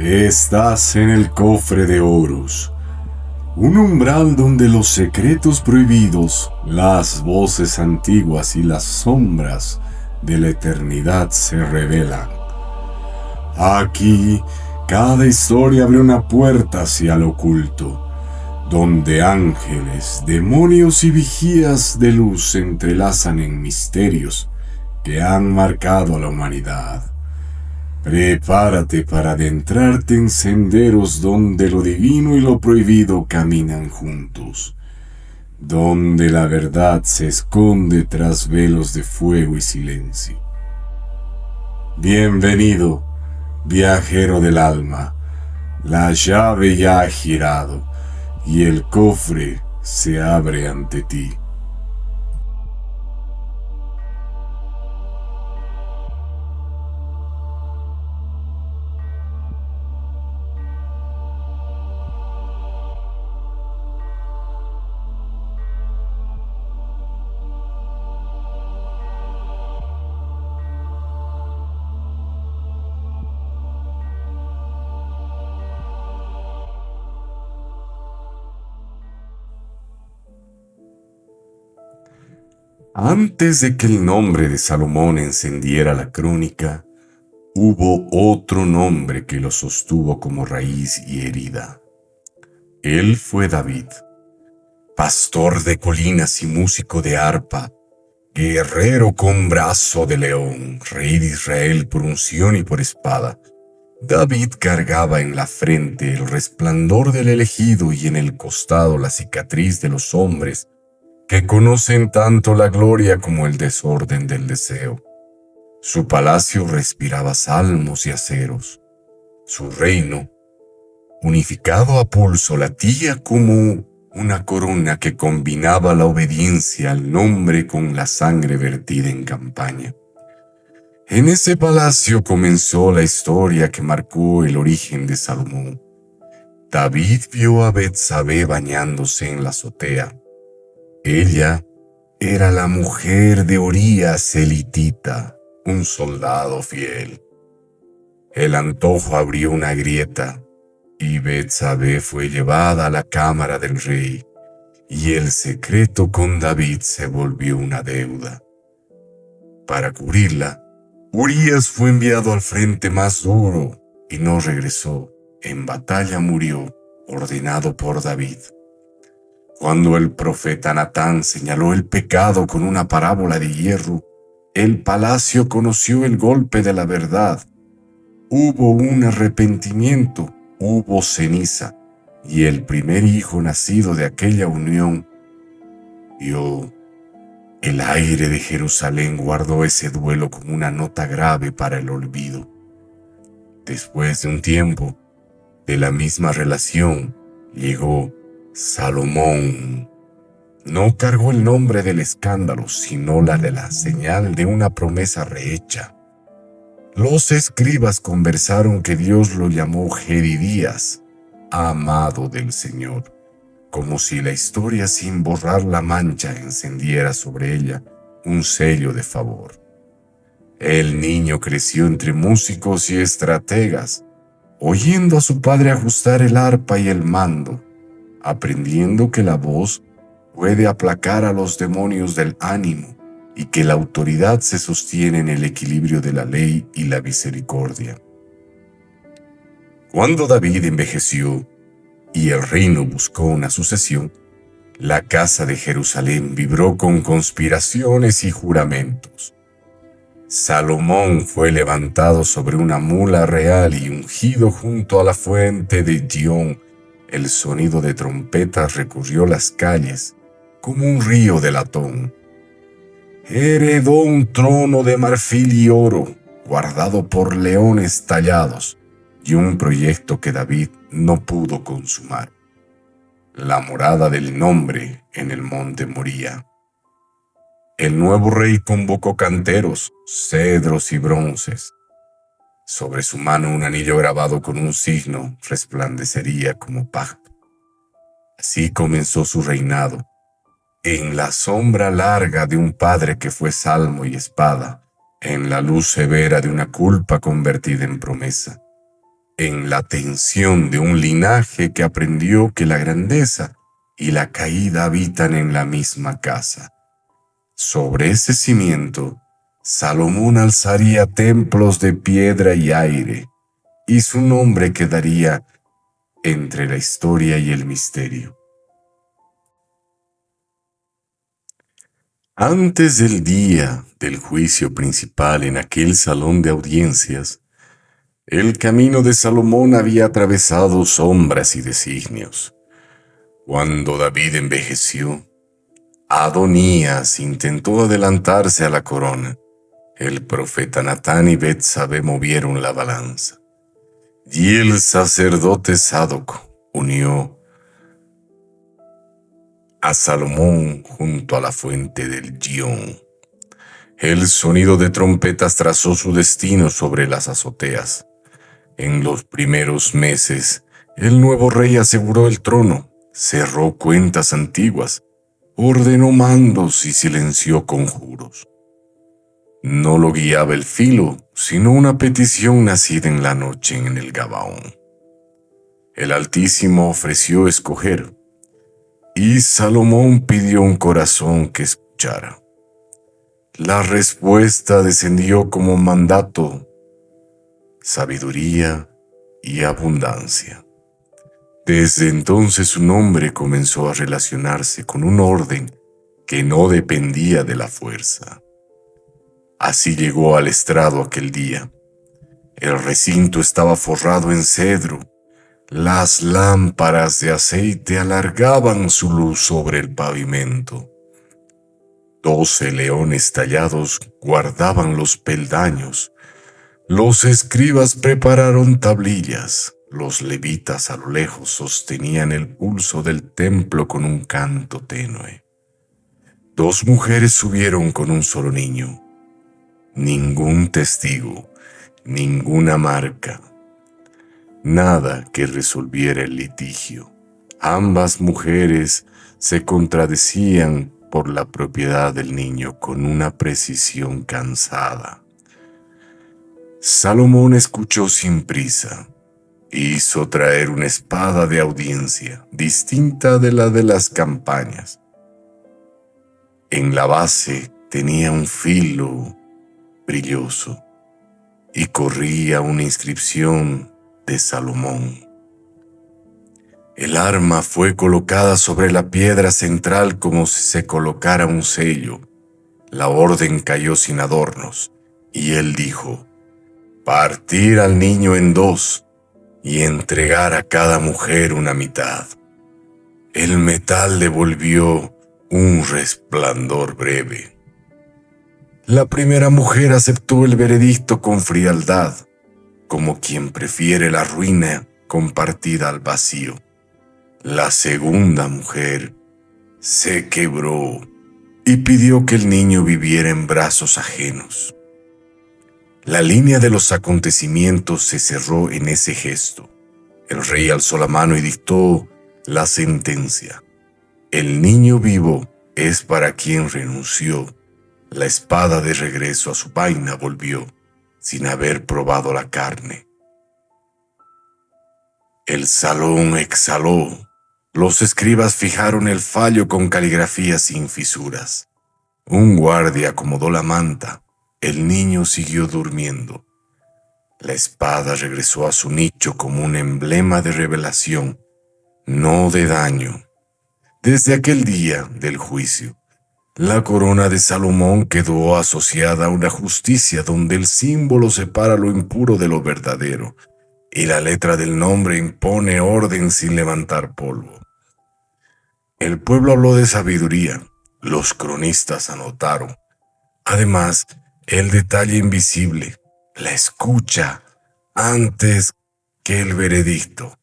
Estás en el cofre de oros, un umbral donde los secretos prohibidos, las voces antiguas y las sombras de la eternidad se revelan. Aquí, cada historia abre una puerta hacia lo oculto, donde ángeles, demonios y vigías de luz se entrelazan en misterios que han marcado a la humanidad. Prepárate para adentrarte en senderos donde lo divino y lo prohibido caminan juntos, donde la verdad se esconde tras velos de fuego y silencio. Bienvenido, viajero del alma. La llave ya ha girado y el cofre se abre ante ti. Antes de que el nombre de Salomón encendiera la crónica, hubo otro nombre que lo sostuvo como raíz y herida. Él fue David, pastor de colinas y músico de arpa, guerrero con brazo de león, rey de Israel por unción y por espada. David cargaba en la frente el resplandor del elegido y en el costado la cicatriz de los hombres que conocen tanto la gloria como el desorden del deseo. Su palacio respiraba salmos y aceros. Su reino, unificado a pulso, latía como una corona que combinaba la obediencia al nombre con la sangre vertida en campaña. En ese palacio comenzó la historia que marcó el origen de Salomón. David vio a Betsabé bañándose en la azotea. Ella era la mujer de Urías elitita, un soldado fiel. El antojo abrió una grieta y Betsabé fue llevada a la cámara del rey, y el secreto con David se volvió una deuda. Para cubrirla, Urías fue enviado al frente más duro y no regresó. En batalla murió, ordenado por David. Cuando el profeta Natán señaló el pecado con una parábola de hierro, el palacio conoció el golpe de la verdad. Hubo un arrepentimiento, hubo ceniza, y el primer hijo nacido de aquella unión vio. El aire de Jerusalén guardó ese duelo como una nota grave para el olvido. Después de un tiempo, de la misma relación, llegó Salomón. No cargó el nombre del escándalo, sino la de la señal de una promesa rehecha. Los escribas conversaron que Dios lo llamó Jedidías, amado del Señor, como si la historia sin borrar la mancha encendiera sobre ella un sello de favor. El niño creció entre músicos y estrategas, oyendo a su padre ajustar el arpa y el mando, aprendiendo que la voz puede aplacar a los demonios del ánimo y que la autoridad se sostiene en el equilibrio de la ley y la misericordia. Cuando David envejeció y el reino buscó una sucesión, la casa de Jerusalén vibró con conspiraciones y juramentos. Salomón fue levantado sobre una mula real y ungido junto a la fuente de Gión. El sonido de trompetas recorrió las calles como un río de latón. Heredó un trono de marfil y oro, guardado por leones tallados, y un proyecto que David no pudo consumar: la morada del nombre en el monte Moría. El nuevo rey convocó canteros, cedros y bronces. Sobre su mano un anillo grabado con un signo resplandecería como pacto. Así comenzó su reinado, en la sombra larga de un padre que fue salmo y espada, en la luz severa de una culpa convertida en promesa. en la tensión de un linaje que aprendió que la grandeza y la caída habitan en la misma casa. Sobre ese cimiento, Salomón alzaría templos de piedra y aire, y su nombre quedaría entre la historia y el misterio. Antes del día del juicio principal en aquel salón de audiencias, el camino de Salomón había atravesado sombras y designios. Cuando David envejeció, Adonías intentó adelantarse a la corona. El profeta Natán y Betsabé movieron la balanza, y el sacerdote Sadoc unió a Salomón junto a la fuente del Gihón. El sonido de trompetas trazó su destino sobre las azoteas. En los primeros meses, el nuevo rey aseguró el trono, cerró cuentas antiguas, ordenó mandos y silenció conjuros. No lo guiaba el filo, sino una petición nacida en la noche en el Gabaón. El Altísimo ofreció escoger, y Salomón pidió un corazón que escuchara. La respuesta descendió como mandato, sabiduría y abundancia. Desde entonces su nombre comenzó a relacionarse con un orden que no dependía de la fuerza. Así llegó al estrado aquel día. El recinto estaba forrado en cedro. Las lámparas de aceite alargaban su luz sobre el pavimento. 12 leones tallados guardaban los peldaños. Los escribas prepararon tablillas. Los levitas a lo lejos sostenían el pulso del templo con un canto tenue. 2 mujeres subieron con un solo niño. Ningún testigo, ninguna marca, nada que resolviera el litigio. Ambas mujeres se contradecían por la propiedad del niño con una precisión cansada. Salomón escuchó sin prisa. Hizo traer una espada de audiencia, distinta de la de las campañas. En la base tenía un filo brilloso y corría una inscripción de Salomón. El arma fue colocada sobre la piedra central como si se colocara un sello. La orden cayó sin adornos, y él dijo: partir al niño en 2 y entregar a cada mujer una mitad. El metal devolvió un resplandor breve. La primera mujer aceptó el veredicto con frialdad, como quien prefiere la ruina compartida al vacío. La segunda mujer se quebró y pidió que el niño viviera en brazos ajenos. La línea de los acontecimientos se cerró en ese gesto. El rey alzó la mano y dictó la sentencia. El niño vivo es para quien renunció. La espada de regreso a su vaina volvió, sin haber probado la carne. El salón exhaló. Los escribas fijaron el fallo con caligrafía sin fisuras. Un guardia acomodó la manta. El niño siguió durmiendo. La espada regresó a su nicho como un emblema de revelación, no de daño. Desde aquel día del juicio, la corona de Salomón quedó asociada a una justicia donde el símbolo separa lo impuro de lo verdadero, y la letra del nombre impone orden sin levantar polvo. El pueblo habló de sabiduría, los cronistas anotaron. Además, el detalle invisible, la escucha antes que el veredicto,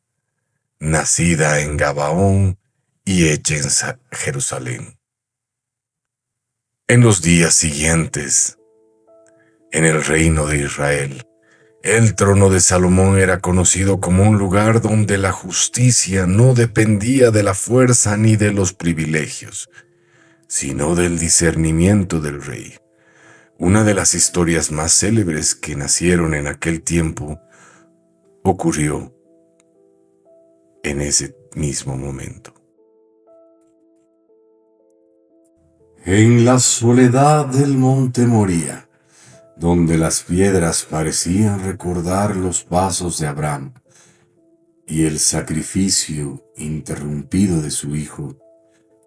nacida en Gabaón y hecha en Jerusalén. En los días siguientes, en el reino de Israel, el trono de Salomón era conocido como un lugar donde la justicia no dependía de la fuerza ni de los privilegios, sino del discernimiento del rey. Una de las historias más célebres que nacieron en aquel tiempo ocurrió en ese mismo momento. En la soledad del monte Moría, donde las piedras parecían recordar los pasos de Abraham y el sacrificio interrumpido de su hijo,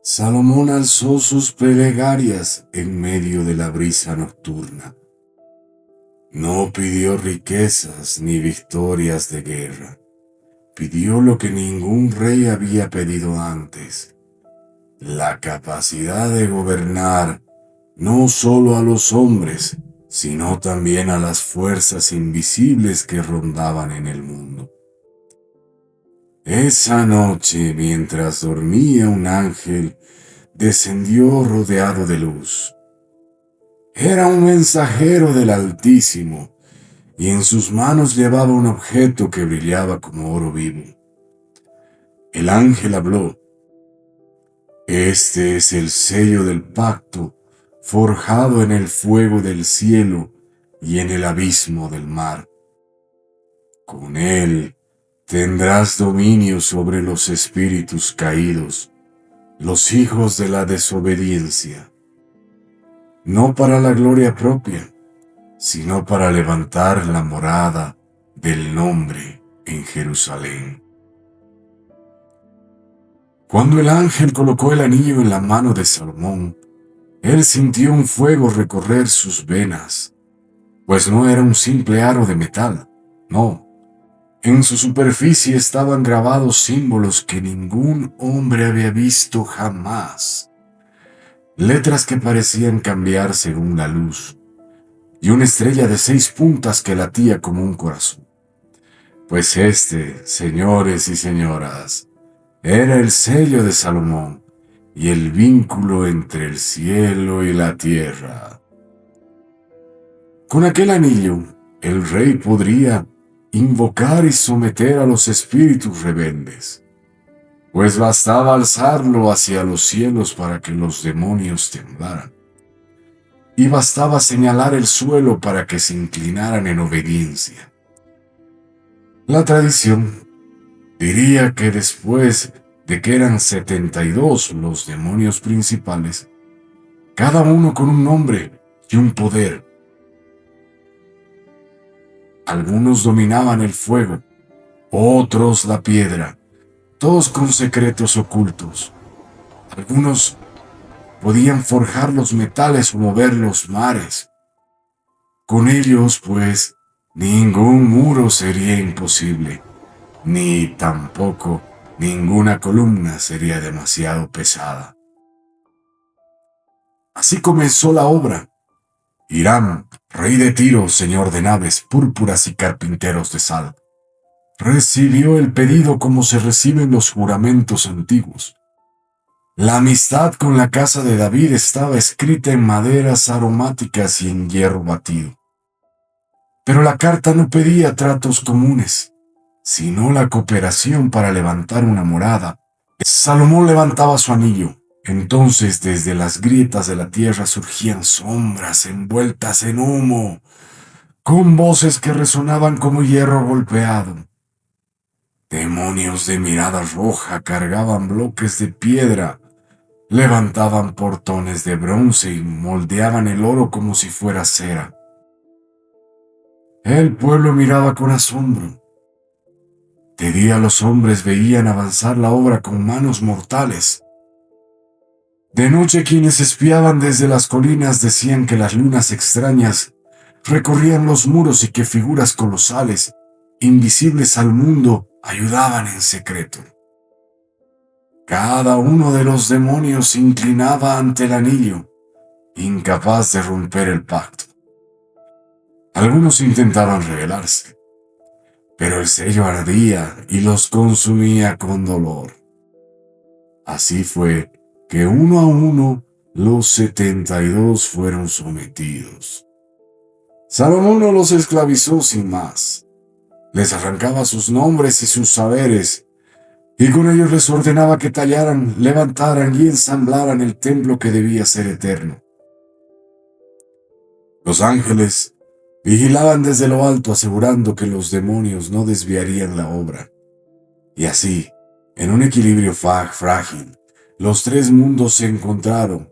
Salomón alzó sus plegarias en medio de la brisa nocturna. No pidió riquezas ni victorias de guerra. Pidió lo que ningún rey había pedido antes: la capacidad de gobernar no solo a los hombres, sino también a las fuerzas invisibles que rondaban en el mundo. Esa noche, mientras dormía, un ángel descendió rodeado de luz. Era un mensajero del Altísimo, y en sus manos llevaba un objeto que brillaba como oro vivo. El ángel habló: Este es el sello del pacto, forjado en el fuego del cielo y en el abismo del mar. Con él tendrás dominio sobre los espíritus caídos, los hijos de la desobediencia, no para la gloria propia, sino para levantar la morada del nombre en Jerusalén. Cuando el ángel colocó el anillo en la mano de Salomón, él sintió un fuego recorrer sus venas, pues no era un simple aro de metal, no. En su superficie estaban grabados símbolos que ningún hombre había visto jamás. Letras que parecían cambiar según la luz, y una estrella de 6 puntas que latía como un corazón. Pues este, señores y señoras, era el sello de Salomón y el vínculo entre el cielo y la tierra. Con aquel anillo, el rey podría invocar y someter a los espíritus rebeldes, pues bastaba alzarlo hacia los cielos para que los demonios temblaran, y bastaba señalar el suelo para que se inclinaran en obediencia. La tradición diría que después de que eran 72 los demonios principales, cada uno con un nombre y un poder. Algunos dominaban el fuego, otros la piedra, todos con secretos ocultos. Algunos podían forjar los metales o mover los mares. Con ellos, pues, ningún muro sería imposible, ni tampoco ninguna columna sería demasiado pesada. Así comenzó la obra. Hiram, rey de Tiro, señor de naves, púrpuras y carpinteros de sal, recibió el pedido como se reciben los juramentos antiguos. La amistad con la casa de David estaba escrita en maderas aromáticas y en hierro batido. Pero la carta no pedía tratos comunes, sino la cooperación para levantar una morada. Salomón levantaba su anillo. Entonces desde las grietas de la tierra surgían sombras envueltas en humo, con voces que resonaban como hierro golpeado. Demonios de mirada roja cargaban bloques de piedra, levantaban portones de bronce y moldeaban el oro como si fuera cera. El pueblo miraba con asombro. De día los hombres veían avanzar la obra con manos mortales. De noche quienes espiaban desde las colinas decían que las lunas extrañas recorrían los muros y que figuras colosales, invisibles al mundo, ayudaban en secreto. Cada uno de los demonios se inclinaba ante el anillo, incapaz de romper el pacto. Algunos intentaban rebelarse, pero el sello ardía y los consumía con dolor. Así fue que uno a uno los 72 fueron sometidos. Salomón no los esclavizó sin más. Les arrancaba sus nombres y sus saberes, y con ellos les ordenaba que tallaran, levantaran y ensamblaran el templo que debía ser eterno. Los ángeles Vigilaban desde lo alto asegurando que los demonios no desviarían la obra. Y así, en un equilibrio frágil, los tres mundos se encontraron: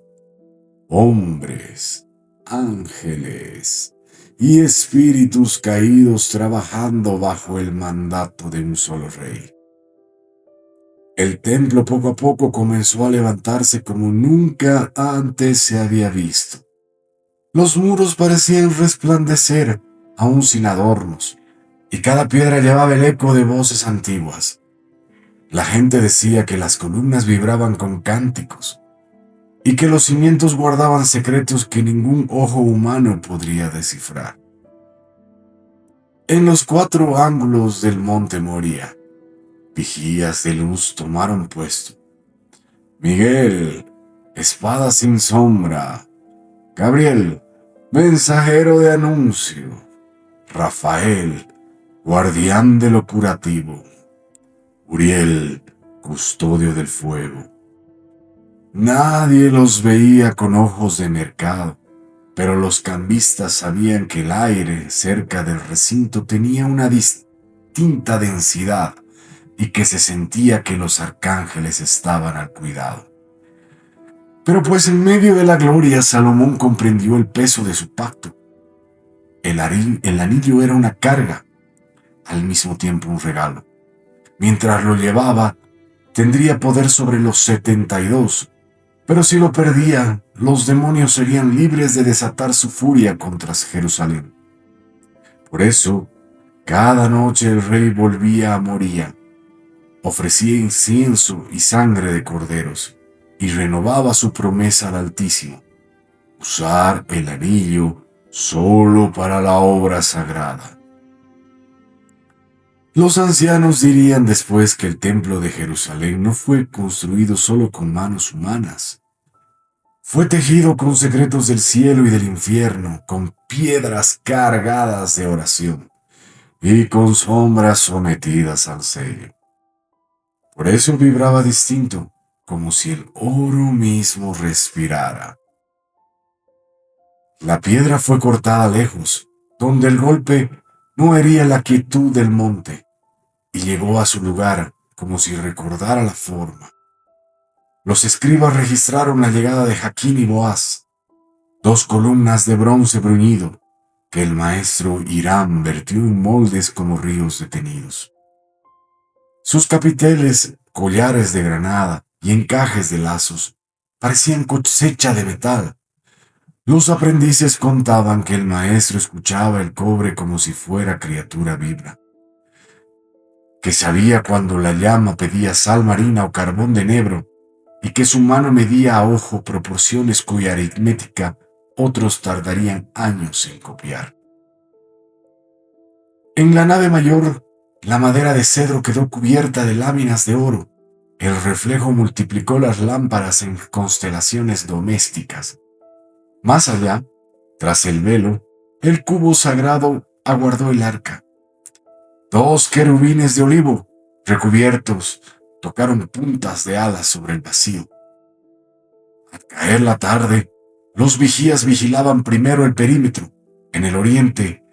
hombres, ángeles y espíritus caídos trabajando bajo el mandato de un solo rey. El templo poco a poco comenzó a levantarse como nunca antes se había visto. Los muros parecían resplandecer, aún sin adornos, y cada piedra llevaba el eco de voces antiguas. La gente decía que las columnas vibraban con cánticos, y que los cimientos guardaban secretos que ningún ojo humano podría descifrar. En los cuatro ángulos del monte Moria, vigías de luz tomaron puesto. Miguel, espada sin sombra; Gabriel, mensajero de anuncio; Rafael, guardián de lo curativo; Uriel, custodio del fuego. Nadie los veía con ojos de mercado, pero los cambistas sabían que el aire cerca del recinto tenía una distinta densidad y que se sentía que los arcángeles estaban al cuidado. Pero pues en medio de la gloria Salomón comprendió el peso de su pacto. El anillo era una carga, al mismo tiempo un regalo. Mientras lo llevaba, tendría poder sobre los 72, pero si lo perdía, los demonios serían libres de desatar su furia contra Jerusalén. Por eso, cada noche el rey volvía a Moría, ofrecía incienso y sangre de corderos, y renovaba su promesa al Altísimo: usar el anillo solo para la obra sagrada. Los ancianos dirían después que el templo de Jerusalén no fue construido solo con manos humanas. Fue tejido con secretos del cielo y del infierno, con piedras cargadas de oración y con sombras sometidas al sello. Por eso vibraba distinto, como si el oro mismo respirara. La piedra fue cortada lejos, donde el golpe no hería la quietud del monte, y llegó a su lugar como si recordara la forma. Los escribas registraron la llegada de Jaquín y Boaz, dos columnas de bronce bruñido que el maestro Hiram vertió en moldes como ríos detenidos. Sus capiteles, collares de granada y encajes de lazos parecían cosecha de metal. Los aprendices contaban que el maestro escuchaba el cobre como si fuera criatura viva, que sabía cuando la llama pedía sal marina o carbón de enebro, y que su mano medía a ojo proporciones cuya aritmética otros tardarían años en copiar. En la nave mayor, la madera de cedro quedó cubierta de láminas de oro. El reflejo multiplicó las lámparas en constelaciones domésticas. Más allá, tras el velo, el cubo sagrado aguardó el arca. Dos querubines de olivo, recubiertos, tocaron puntas de alas sobre el vacío. Al caer la tarde, los vigías vigilaban primero el perímetro. En el oriente,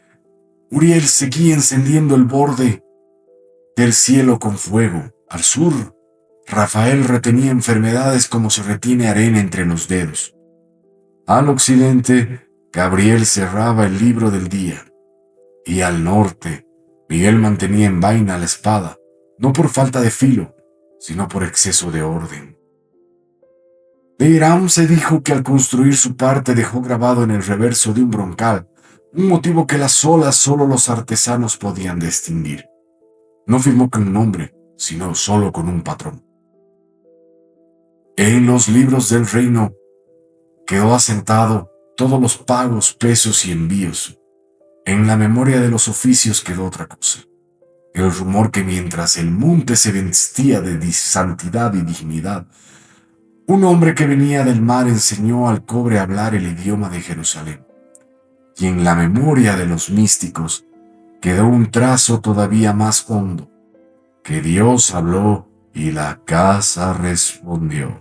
Uriel seguía encendiendo el borde del cielo con fuego. Al sur, Rafael retenía enfermedades como se retiene arena entre los dedos. Al occidente, Gabriel cerraba el libro del día. Y al norte, Miguel mantenía en vaina la espada, no por falta de filo, sino por exceso de orden. De Hiram se dijo que al construir su parte dejó grabado en el reverso de un broncal un motivo que las olas solo los artesanos podían distinguir. No firmó con un nombre, sino solo con un patrón. En los libros del reino quedó asentado todos los pagos, pesos y envíos. En la memoria de los oficios quedó otra cosa: el rumor que mientras el monte se vestía de santidad y dignidad, un hombre que venía del mar enseñó al cobre a hablar el idioma de Jerusalén. Y en la memoria de los místicos quedó un trazo todavía más hondo: que Dios habló y la casa respondió,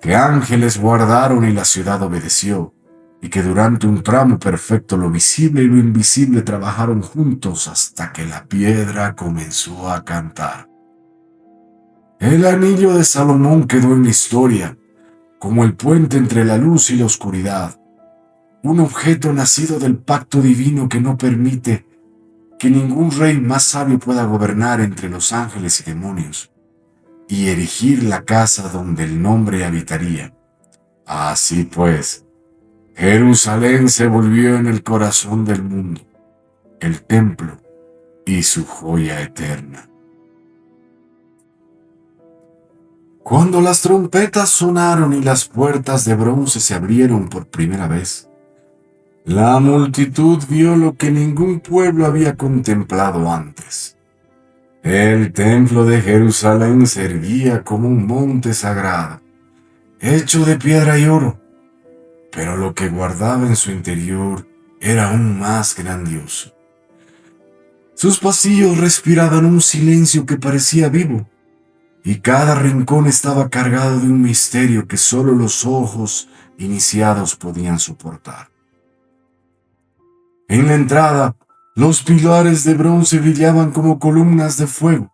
que ángeles guardaron y la ciudad obedeció, y que durante un tramo perfecto lo visible y lo invisible trabajaron juntos hasta que la piedra comenzó a cantar. El anillo de Salomón quedó en la historia como el puente entre la luz y la oscuridad, un objeto nacido del pacto divino que no permite que ningún rey más sabio pueda gobernar entre los ángeles y demonios, y erigir la casa donde el nombre habitaría. Así pues, Jerusalén se volvió en el corazón del mundo, el templo y su joya eterna. Cuando las trompetas sonaron y las puertas de bronce se abrieron por primera vez, la multitud vio lo que ningún pueblo había contemplado antes. El templo de Jerusalén se erguía como un monte sagrado, hecho de piedra y oro, pero lo que guardaba en su interior era aún más grandioso. Sus pasillos respiraban un silencio que parecía vivo, y cada rincón estaba cargado de un misterio que solo los ojos iniciados podían soportar. En la entrada, los pilares de bronce brillaban como columnas de fuego.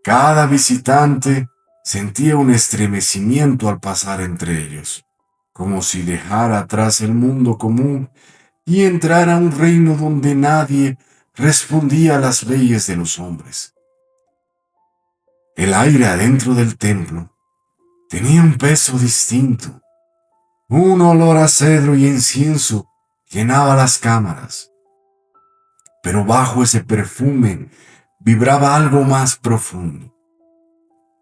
Cada visitante sentía un estremecimiento al pasar entre ellos, como si dejara atrás el mundo común y entrara a un reino donde nadie respondía a las leyes de los hombres. El aire adentro del templo tenía un peso distinto. Un olor a cedro y incienso llenaba las cámaras. Pero bajo ese perfume vibraba algo más profundo.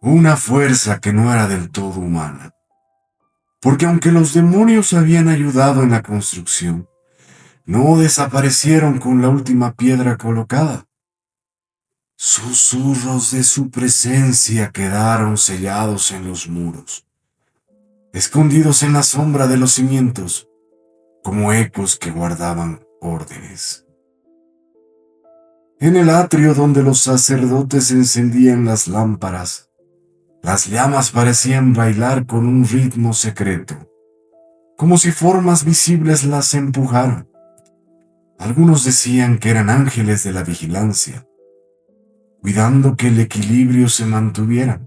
Una fuerza que no era del todo humana. Porque aunque los demonios habían ayudado en la construcción, no desaparecieron con la última piedra colocada. Susurros de su presencia quedaron sellados en los muros, escondidos en la sombra de los cimientos, como ecos que guardaban órdenes. En el atrio donde los sacerdotes encendían las lámparas, las llamas parecían bailar con un ritmo secreto, como si formas visibles las empujaran. Algunos decían que eran ángeles de la vigilancia, cuidando que el equilibrio se mantuviera.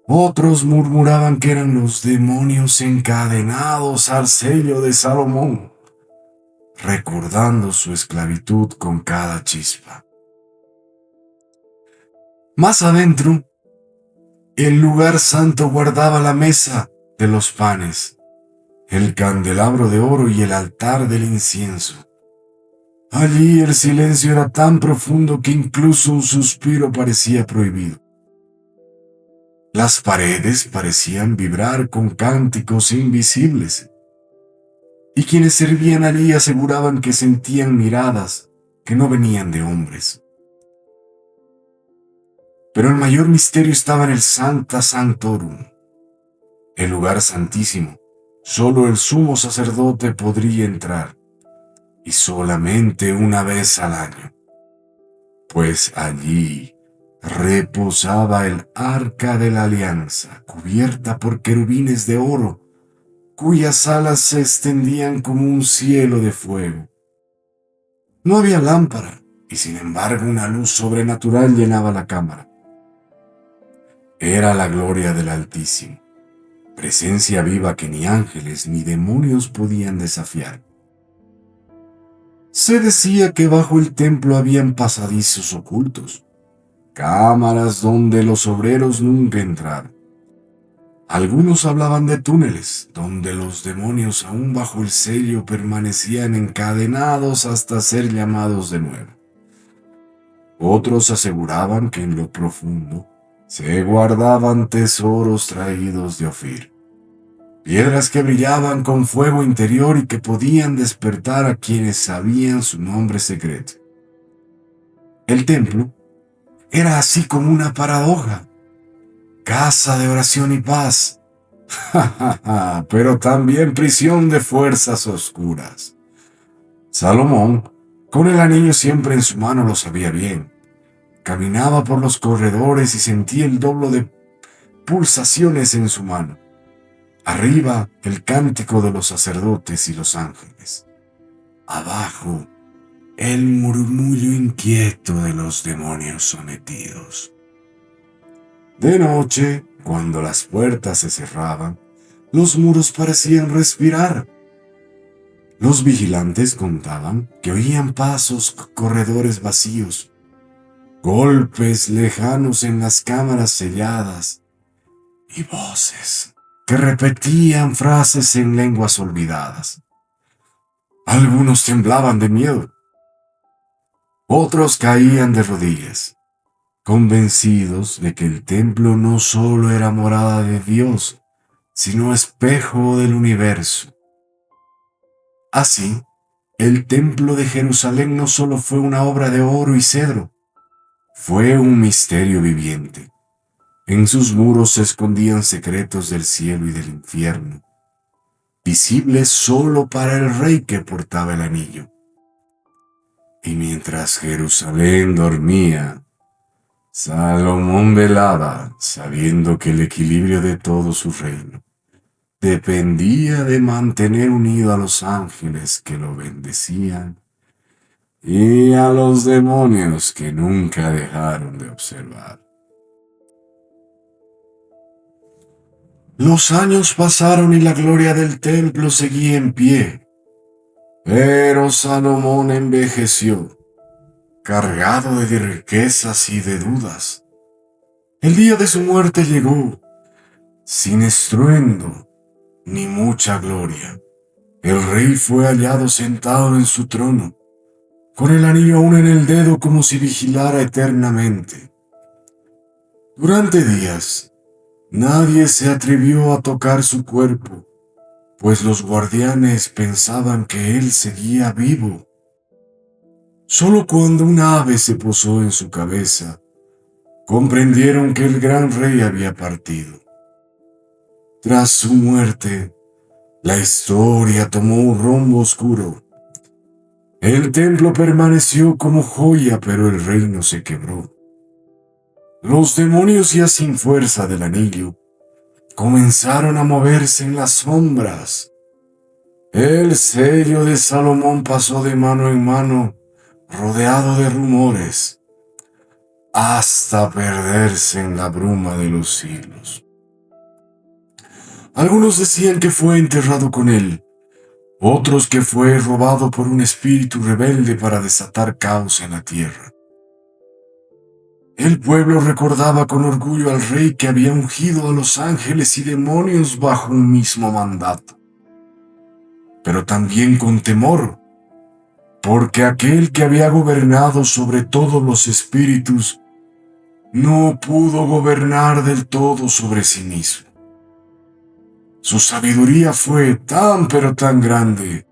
Otros murmuraban que eran los demonios encadenados al sello de Salomón, recordando su esclavitud con cada chispa. Más adentro, el lugar santo guardaba la mesa de los panes, el candelabro de oro y el altar del incienso. Allí el silencio era tan profundo que incluso un suspiro parecía prohibido. Las paredes parecían vibrar con cánticos invisibles, y quienes servían allí aseguraban que sentían miradas que no venían de hombres. Pero el mayor misterio estaba en el Sancta Sanctorum, el lugar santísimo. Solo el sumo sacerdote podría entrar, y solamente una vez al año, pues allí reposaba el arca de la alianza, cubierta por querubines de oro, cuyas alas se extendían como un cielo de fuego. No había lámpara, y sin embargo una luz sobrenatural llenaba la cámara. Era la gloria del Altísimo, presencia viva que ni ángeles ni demonios podían desafiar. Se decía que bajo el templo habían pasadizos ocultos, cámaras donde los obreros nunca entraron. Algunos hablaban de túneles, donde los demonios aún bajo el sello permanecían encadenados hasta ser llamados de nuevo. Otros aseguraban que en lo profundo se guardaban tesoros traídos de Ofir, piedras que brillaban con fuego interior y que podían despertar a quienes sabían su nombre secreto. El templo era así como una paradoja, casa de oración y paz, pero también prisión de fuerzas oscuras. Salomón, con el anillo siempre en su mano, lo sabía bien. Caminaba por los corredores y sentía el doble de pulsaciones en su mano. Arriba, el cántico de los sacerdotes y los ángeles. Abajo, el murmullo inquieto de los demonios sometidos. De noche, cuando las puertas se cerraban, los muros parecían respirar. Los vigilantes contaban que oían pasos, corredores vacíos, golpes lejanos en las cámaras selladas y voces que repetían frases en lenguas olvidadas. Algunos temblaban de miedo, otros caían de rodillas, convencidos de que el templo no solo era morada de Dios, sino espejo del universo. Así, el templo de Jerusalén no solo fue una obra de oro y cedro, fue un misterio viviente. En sus muros se escondían secretos del cielo y del infierno, visibles solo para el rey que portaba el anillo. Y mientras Jerusalén dormía, Salomón velaba, sabiendo que el equilibrio de todo su reino dependía de mantener unido a los ángeles que lo bendecían y a los demonios que nunca dejaron de observar. Los años pasaron y la gloria del templo seguía en pie, pero Salomón envejeció, cargado de riquezas y de dudas. El día de su muerte llegó, sin estruendo ni mucha gloria. El rey fue hallado sentado en su trono, con el anillo aún en el dedo como si vigilara eternamente. Durante días, nadie se atrevió a tocar su cuerpo, pues los guardianes pensaban que él seguía vivo. Solo cuando un ave se posó en su cabeza, comprendieron que el gran rey había partido. Tras su muerte, la historia tomó un rumbo oscuro. El templo permaneció como joya, pero el reino se quebró. Los demonios ya sin fuerza del anillo comenzaron a moverse en las sombras. El sello de Salomón pasó de mano en mano, rodeado de rumores, hasta perderse en la bruma de los siglos. Algunos decían que fue enterrado con él, otros que fue robado por un espíritu rebelde para desatar caos en la tierra. El pueblo recordaba con orgullo al rey que había ungido a los ángeles y demonios bajo un mismo mandato, pero también con temor, porque aquel que había gobernado sobre todos los espíritus no pudo gobernar del todo sobre sí mismo. Su sabiduría fue tan pero tan grande,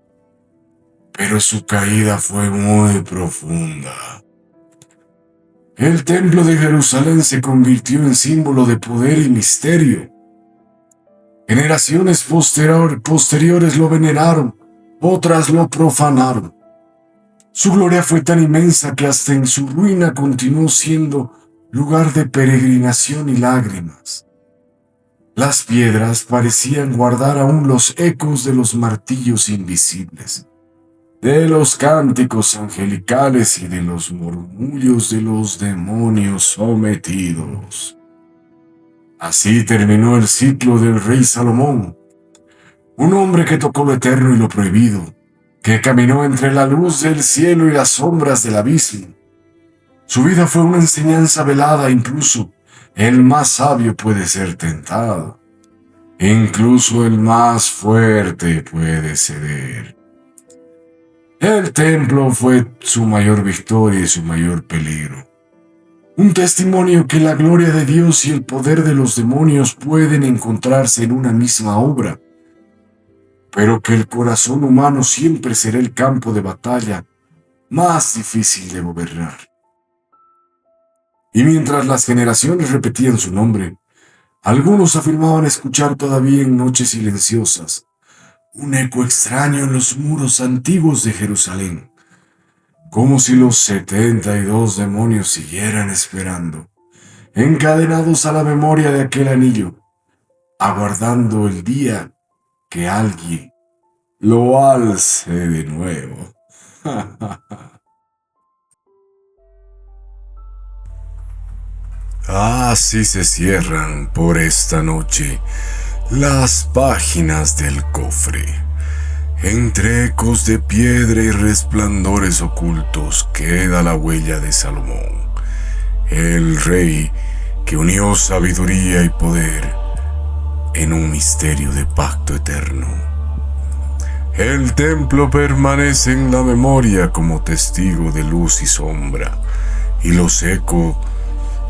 pero su caída fue muy profunda. El templo de Jerusalén se convirtió en símbolo de poder y misterio. Generaciones posteriores lo veneraron, otras lo profanaron. Su gloria fue tan inmensa que hasta en su ruina continuó siendo lugar de peregrinación y lágrimas. Las piedras parecían guardar aún los ecos de los martillos invisibles, de los cánticos angelicales y de los murmullos de los demonios sometidos. Así terminó el ciclo del rey Salomón, un hombre que tocó lo eterno y lo prohibido, que caminó entre la luz del cielo y las sombras del abismo. Su vida fue una enseñanza velada. Incluso el más sabio puede ser tentado. Incluso el más fuerte puede ceder. El templo fue su mayor victoria y su mayor peligro. Un testimonio que la gloria de Dios y el poder de los demonios pueden encontrarse en una misma obra, pero que el corazón humano siempre será el campo de batalla más difícil de gobernar. Y mientras las generaciones repetían su nombre, algunos afirmaban escuchar todavía en noches silenciosas un eco extraño en los muros antiguos de Jerusalén, como si los 72 demonios siguieran esperando, encadenados a la memoria de aquel anillo, aguardando el día que alguien lo alce de nuevo. Así se cierran por esta noche las páginas del cofre. Entre ecos de piedra y resplandores ocultos queda la huella de Salomón, el rey que unió sabiduría y poder en un misterio de pacto eterno. El templo permanece en la memoria como testigo de luz y sombra, y los ecos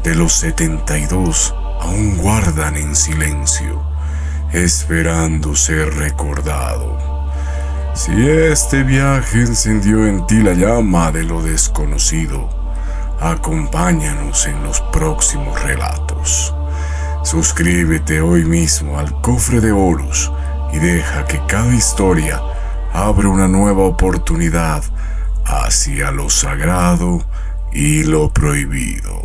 de los 72 aún guardan en silencio, esperando ser recordado. Si este viaje encendió en ti la llama de lo desconocido, acompáñanos en los próximos relatos. Suscríbete hoy mismo al Cofre de Horus y deja que cada historia abra una nueva oportunidad hacia lo sagrado y lo prohibido.